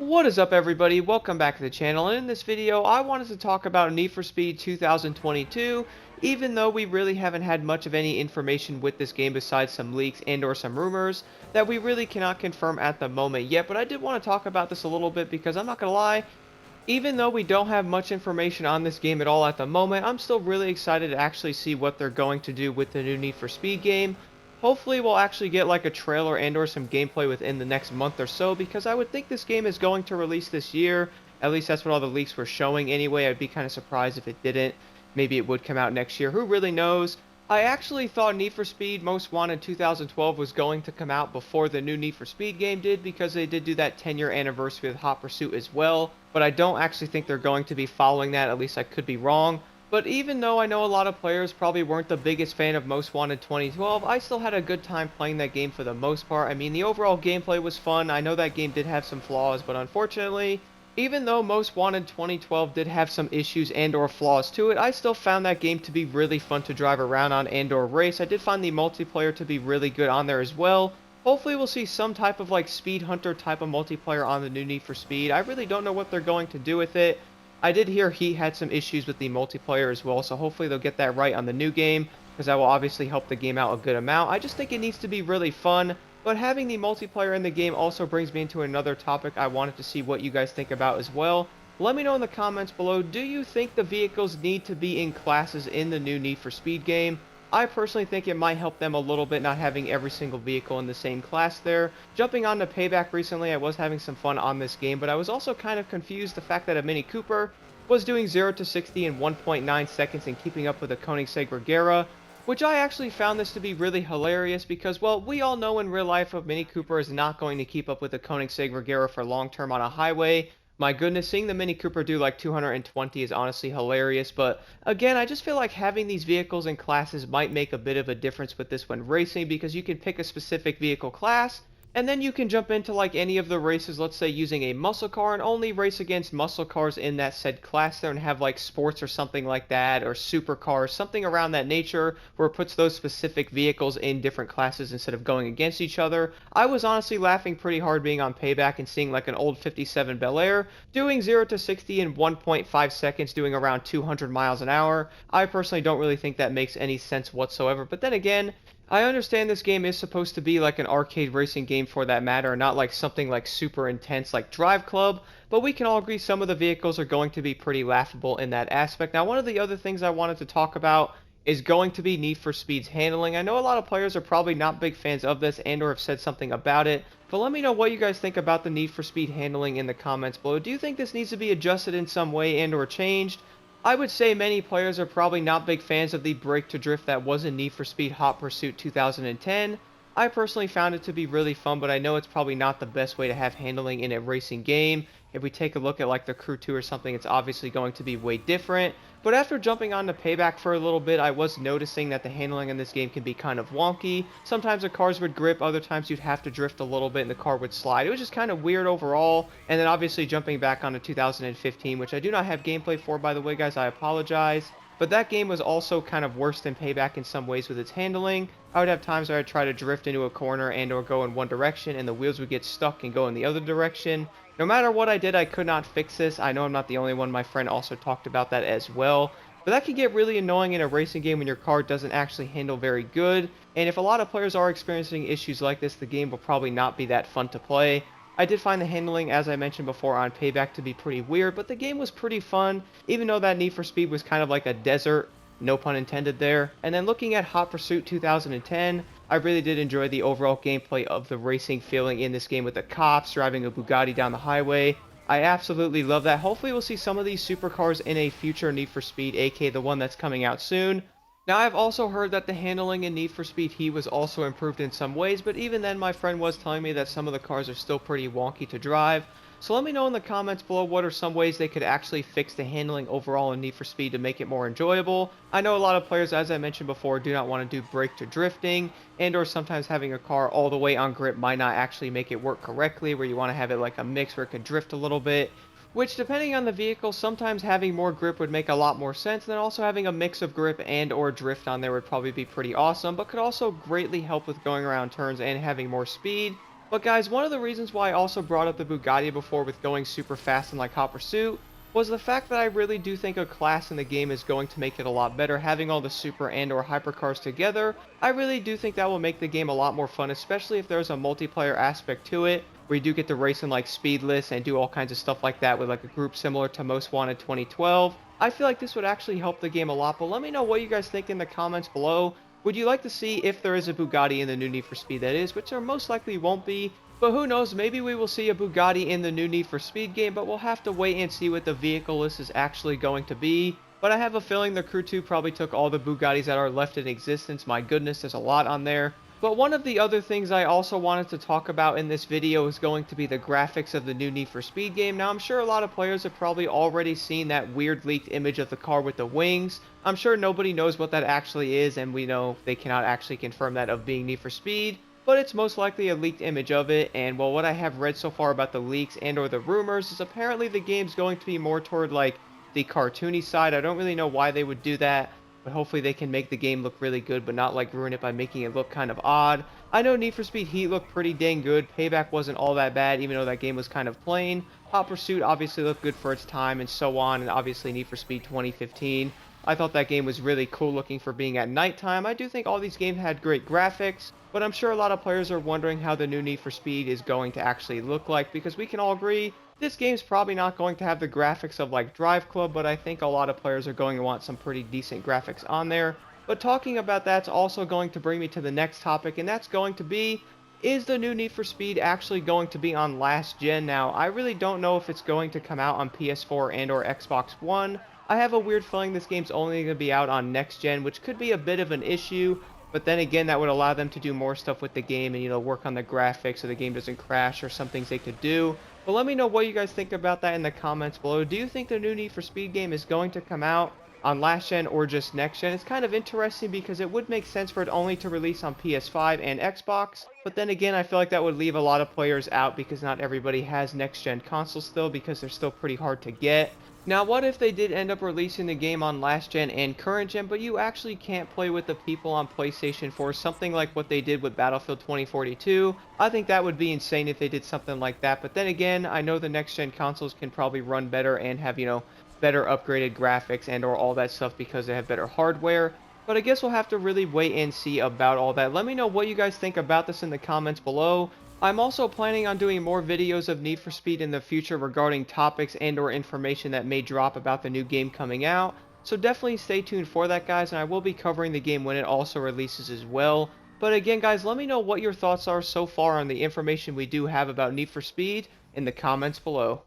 What is up, everybody? Welcome back to the channel, and in this video I wanted to talk about Need for Speed 2022. Even though we really haven't had much of any information with this game besides some leaks and or some rumors that we really cannot confirm at the moment yet, but I did want to talk about this a little bit because I'm not gonna lie, even though we don't have much information on this game at all at the moment, I'm still really excited to actually see what they're going to do with the new Need for Speed game. Hopefully we'll actually get like a trailer and or some gameplay within the next month or so, because I would think this game is going to release this year. At least that's what all the leaks were showing anyway. I'd be kind of surprised if it didn't. Maybe it would come out next year. Who really knows? I actually thought Need for Speed Most Wanted 2012 was going to come out before the new Need for Speed game did, because they did do that 10-year anniversary with Hot Pursuit as well, but I don't actually think they're going to be following that. At least I could be wrong. But even though I know a lot of players probably weren't the biggest fan of Most Wanted 2012, I still had a good time playing that game for the most part. I mean, the overall gameplay was fun. I know that game did have some flaws, but unfortunately, even though Most Wanted 2012 did have some issues and or flaws to it, I still found that game to be really fun to drive around on and or race. I did find the multiplayer to be really good on there as well. Hopefully we'll see some type of like Speed Hunter type of multiplayer on the new Need for Speed. I really don't know what they're going to do with it. I did hear he had some issues with the multiplayer as well, so hopefully they'll get that right on the new game, because that will obviously help the game out a good amount. I just think it needs to be really fun, but having the multiplayer in the game also brings me into another topic I wanted to see what you guys think about as well. Let me know in the comments below, do you think the vehicles need to be in classes in the new Need for Speed game? I personally think it might help them a little bit not having every single vehicle in the same class there. Jumping on to Payback recently, I was having some fun on this game, but I was also kind of confused the fact that a Mini Cooper was doing 0 to 60 in 1.9 seconds and keeping up with a Koenigsegg Regera, which I actually found this to be really hilarious because, well, we all know in real life a Mini Cooper is not going to keep up with a Koenigsegg Regera for long term on a highway. My goodness, seeing the Mini Cooper do like 220 is honestly hilarious, but again, I just feel like having these vehicles in classes might make a bit of a difference with this when racing, because you can pick a specific vehicle class, and then you can jump into like any of the races, let's say using a muscle car, and only race against muscle cars in that said class there, and have like sports or something like that, or supercars, something around that nature, where it puts those specific vehicles in different classes instead of going against each other. I was honestly laughing pretty hard being on Payback and seeing like an old 57 Bel Air doing 0 to 60 in 1.5 seconds, doing around 200 miles an hour. I personally don't really think that makes any sense whatsoever, but then again, I understand this game is supposed to be like an arcade racing game for that matter, not like something like super intense like Drive Club, but we can all agree some of the vehicles are going to be pretty laughable in that aspect. Now, one of the other things I wanted to talk about is going to be Need for Speed's handling. I know a lot of players are probably not big fans of this and or have said something about it, but let me know what you guys think about the Need for Speed handling in the comments below. Do you think this needs to be adjusted in some way and or changed? I would say many players are probably not big fans of the brake to drift that was in Need for Speed Hot Pursuit 2010. I personally found it to be really fun, but I know it's probably not the best way to have handling in a racing game. If we take a look at like the Crew 2 or something, it's obviously going to be way different. But after jumping on to Payback for a little bit, I was noticing that the handling in this game can be kind of wonky. Sometimes the cars would grip, other times you'd have to drift a little bit and the car would slide. It was just kind of weird overall. And then obviously jumping back onto 2015, which I do not have gameplay for, by the way, guys, I apologize. But that game was also kind of worse than Payback in some ways with its handling. I would have times where I'd try to drift into a corner and or go in one direction and the wheels would get stuck and go in the other direction. No matter what I did, I could not fix this. I know I'm not the only one. My friend also talked about that as well. But that can get really annoying in a racing game when your car doesn't actually handle very good. And if a lot of players are experiencing issues like this, the game will probably not be that fun to play. I did find the handling, as I mentioned before, on Payback to be pretty weird, but the game was pretty fun, even though that Need for Speed was kind of like a desert, no pun intended there. And then looking at Hot Pursuit 2010, I really did enjoy the overall gameplay of the racing feeling in this game with the cops driving a Bugatti down the highway. I absolutely love that. Hopefully we'll see some of these supercars in a future Need for Speed, aka the one that's coming out soon. Now, I've also heard that the handling in Need for Speed Heat was also improved in some ways, but even then my friend was telling me that some of the cars are still pretty wonky to drive. So let me know in the comments below what are some ways they could actually fix the handling overall in Need for Speed to make it more enjoyable. I know a lot of players, as I mentioned before, do not want to do brake to drifting, and or sometimes having a car all the way on grip might not actually make it work correctly, where you want to have it like a mix where it could drift a little bit. Which, depending on the vehicle, sometimes having more grip would make a lot more sense, and then also having a mix of grip and or drift on there would probably be pretty awesome, but could also greatly help with going around turns and having more speed. But guys, one of the reasons why I also brought up the Bugatti before with going super fast in like Hot Pursuit was the fact that I really do think a class in the game is going to make it a lot better. Having all the super and or hypercars together, I really do think that will make the game a lot more fun, especially if there's a multiplayer aspect to it, where you do get to race in like speedless and do all kinds of stuff like that with like a group similar to Most Wanted 2012. I feel like this would actually help the game a lot, but let me know what you guys think in the comments below. Would you like to see if there is a Bugatti in the new Need for Speed, that is, which there most likely won't be, but who knows, maybe we will see a Bugatti in the new Need for Speed game, but we'll have to wait and see what the vehicle list is actually going to be. But I have a feeling the Crew 2 probably took all the Bugattis that are left in existence. My goodness, there's a lot on there. But one of the other things I also wanted to talk about in this video is going to be the graphics of the new Need for Speed game. Now, I'm sure a lot of players have probably already seen that weird leaked image of the car with the wings. I'm sure nobody knows what that actually is, and we know they cannot actually confirm that of being Need for Speed, but it's most likely a leaked image of it. And well, what I have read so far about the leaks and or the rumors is apparently the game's going to be more toward like the cartoony side. I don't really know why they would do that, but hopefully they can make the game look really good, but not like ruin it by making it look kind of odd. I know Need for Speed Heat looked pretty dang good. Payback wasn't all that bad, even though that game was kind of plain. Hot Pursuit obviously looked good for its time, and so on, and obviously Need for Speed 2015. I thought that game was really cool looking for being at nighttime. I do think all these games had great graphics, but I'm sure a lot of players are wondering how the new Need for Speed is going to actually look like, because we can all agree this game's probably not going to have the graphics of like Drive Club, but I think a lot of players are going to want some pretty decent graphics on there. But talking about that's also going to bring me to the next topic, and that's going to be, is the new Need for Speed actually going to be on last gen? Now, I really don't know if it's going to come out on PS4 and or Xbox One. I have a weird feeling this game's only going to be out on next gen, which could be a bit of an issue, but then again, that would allow them to do more stuff with the game and, you know, work on the graphics so the game doesn't crash, or some things they could do. But let me know what you guys think about that in the comments below. Do you think the new Need for Speed game is going to come out on last gen or just next gen? It's kind of interesting because it would make sense for it only to release on PS5 and Xbox, but then again, I feel like that would leave a lot of players out because not everybody has next gen consoles still, because they're still pretty hard to get. Now, what if they did end up releasing the game on last gen and current gen, but you actually can't play with the people on PlayStation 4, something like what they did with Battlefield 2042? I think that would be insane if they did something like that, but then again, I know the next gen consoles can probably run better and have, you know, better upgraded graphics and or all that stuff because they have better hardware. But I guess we'll have to really wait and see about all that. Let me know what you guys think about this in the comments below. I'm also planning on doing more videos of Need for Speed in the future regarding topics and or information that may drop about the new game coming out. So definitely stay tuned for that, guys, and I will be covering the game when it also releases as well. But again, guys, let me know what your thoughts are so far on the information we do have about Need for Speed in the comments below.